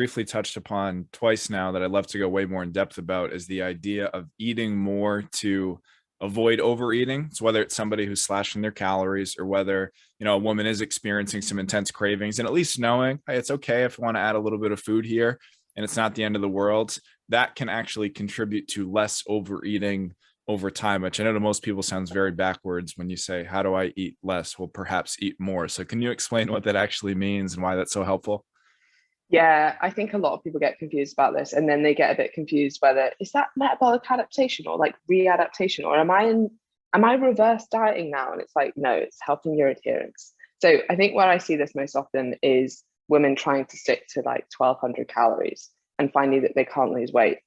briefly touched upon twice now that I'd love to go way more in depth about is the idea of eating more to avoid overeating. So whether it's somebody who's slashing their calories or whether, a woman is experiencing some intense cravings and at least knowing, hey, it's okay if I want to add a little bit of food here and it's not the end of the world, that can actually contribute to less overeating over time, which I know to most people sounds very backwards when you say, how do I eat less? Well, perhaps eat more. So can you explain what that actually means and why that's so helpful? Yeah, I think a lot of people get confused about this, and then they get a bit confused whether is that metabolic adaptation or like readaptation, or am I reverse dieting now? And it's like, no, it's helping your adherence. So I think where I see this most often is women trying to stick to like 1,200 calories and finding that they can't lose weight.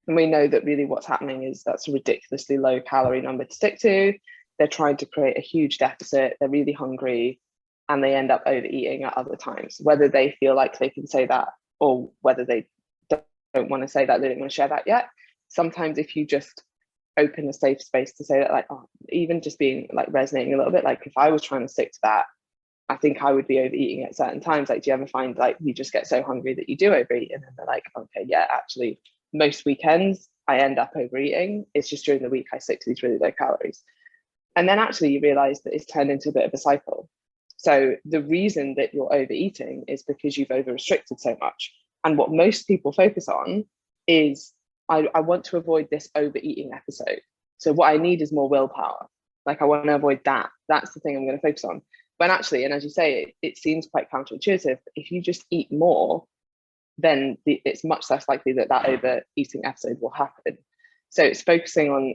And we know that really what's happening is that's a ridiculously low calorie number to stick to. They're trying to create a huge deficit. They're really hungry and they end up overeating at other times, whether they feel like they can say that or whether they don't want to say that, they don't want to share that yet. Sometimes if you just open a safe space to say that, like, oh, even just being like resonating a little bit, like if I was trying to stick to that, I think I would be overeating at certain times. Like, do you ever find like you just get so hungry that you do overeat? And then they're like, okay, yeah, actually, most weekends I end up overeating. It's just during the week I stick to these really low calories. And then actually you realize that it's turned into a bit of a cycle. So the reason that you're overeating is because you've over restricted so much. And what most people focus on is, I want to avoid this overeating episode. So what I need is more willpower. Like I want to avoid that. That's the thing I'm going to focus on. When actually, and as you say, it seems quite counterintuitive. If you just eat more, then it's much less likely that that overeating episode will happen. So it's focusing on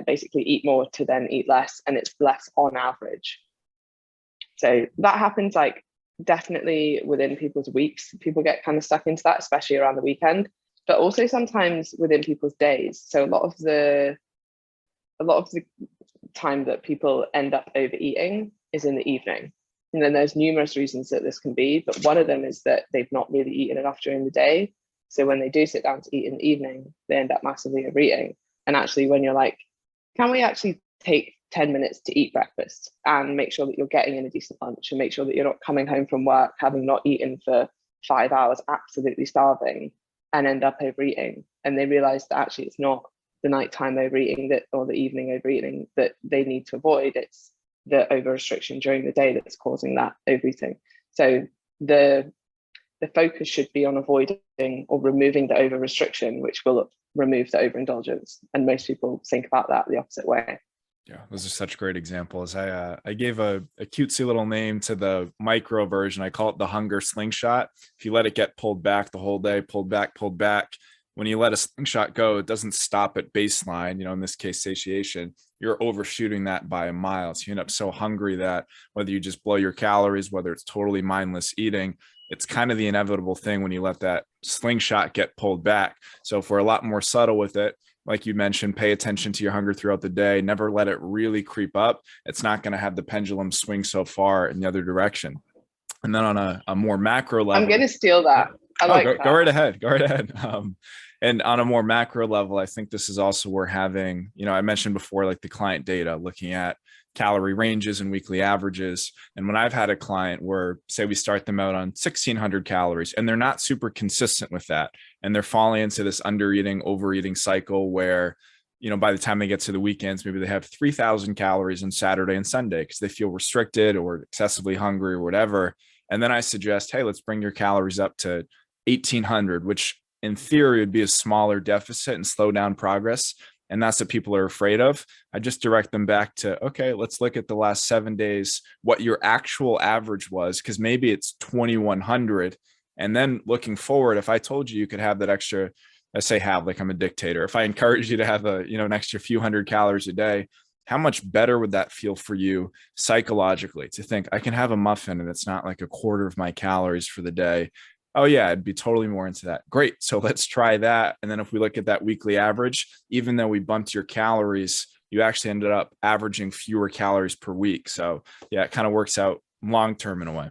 basically eat more to then eat less, and it's less on average. So that happens like definitely within people's weeks. People get kind of stuck into that, especially around the weekend, but also sometimes within people's days. So a lot of the time that people end up overeating is in the evening. And then there's numerous reasons that this can be, but one of them is that they've not really eaten enough during the day. So when they do sit down to eat in the evening, they end up massively overeating. And actually, when you're like, can we actually take 10 minutes to eat breakfast and make sure that you're getting in a decent lunch and make sure that you're not coming home from work having not eaten for 5 hours, absolutely starving, and end up overeating? And they realize that actually it's not the nighttime overeating or the evening overeating that they need to avoid. It's the over restriction during the day that's causing that overeating. So the focus should be on avoiding or removing the over restriction, which will remove the overindulgence. And most people think about that the opposite way. Yeah, those are such great examples. I gave a cutesy little name to the micro version. I call it the hunger slingshot. If you let it get pulled back the whole day, pulled back, when you let a slingshot go, it doesn't stop at baseline, in this case, satiation. You're overshooting that by a mile. So you end up so hungry that whether you just blow your calories, whether it's totally mindless eating, it's kind of the inevitable thing when you let that slingshot get pulled back. So if we're a lot more subtle with it, like you mentioned, pay attention to your hunger throughout the day, never let it really creep up. It's not going to have the pendulum swing so far in the other direction. And then on a more macro level, I'm going to steal that. I like that. Go right ahead. Go right ahead. And on a more macro level, I think this is also where having, I mentioned before, like the client data, looking at calorie ranges and weekly averages. And when I've had a client where, say, we start them out on 1,600 calories and they're not super consistent with that, and they're falling into this undereating, overeating cycle where, by the time they get to the weekends, maybe they have 3,000 calories on Saturday and Sunday because they feel restricted or excessively hungry or whatever. And then I suggest, hey, let's bring your calories up to 1,800, which in theory would be a smaller deficit and slow down progress. And that's what people are afraid of. I just direct them back to, okay, let's look at the last 7 days, what your actual average was, because maybe it's 2,100. And then looking forward, if I told you could have that extra, I say have, like I'm a dictator. If I encourage you to have an extra few hundred calories a day, how much better would that feel for you psychologically to think I can have a muffin and it's not like a quarter of my calories for the day? Oh yeah, I'd be totally more into that. Great. So let's try that. And then if we look at that weekly average, even though we bumped your calories, you actually ended up averaging fewer calories per week. So yeah, it kind of works out long-term in a way.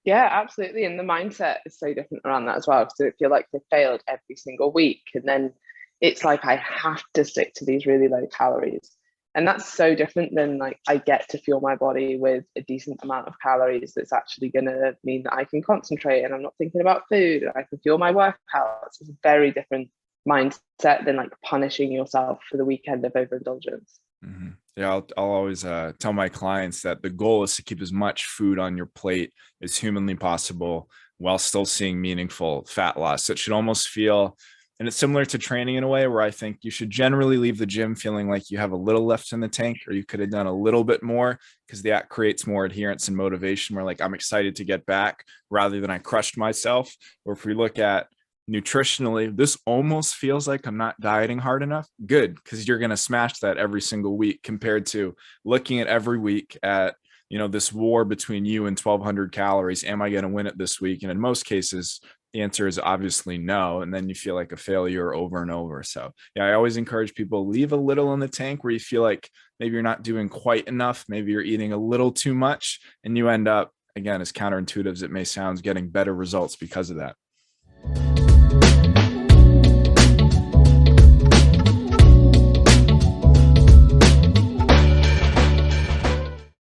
Yeah, absolutely. And the mindset is so different around that as well. So if you're like, they failed every single week, and then it's like, I have to stick to these really low calories. And that's so different than like I get to fuel my body with a decent amount of calories that's actually going to mean that I can concentrate and I'm not thinking about food and I can fuel my workouts. It's a very different mindset than like punishing yourself for the weekend of overindulgence. Mm-hmm. Yeah, I'll always tell my clients that the goal is to keep as much food on your plate as humanly possible while still seeing meaningful fat loss. So it should almost feel, and it's similar to training in a way where I think you should generally leave the gym feeling like you have a little left in the tank, or you could have done a little bit more, because that creates more adherence and motivation where like I'm excited to get back rather than I crushed myself. Or if we look at nutritionally, this almost feels like I'm not dieting hard enough. Good, because you're going to smash that every single week compared to looking at every week at, you know, this war between you and 1200 calories. Am I going to win it this week? And in most cases, the answer is obviously no. And then you feel like a failure over and over. So yeah, I always encourage people, leave a little in the tank where you feel like maybe you're not doing quite enough. Maybe you're eating a little too much and you end up, again, as counterintuitive as it may sound, getting better results because of that.